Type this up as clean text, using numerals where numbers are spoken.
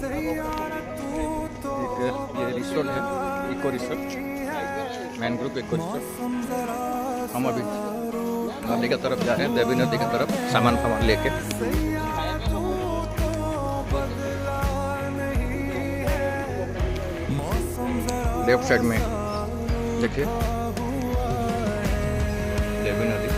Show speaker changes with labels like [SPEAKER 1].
[SPEAKER 1] एक ये रिसोर्ट है, eco resort, mangrove eco resort. हम अभी नदी की तरफ जा रहे हैं, देवी नदी की तरफ सामान फामान लेके। लेफ्ट साइड में देखिए देवी नदी।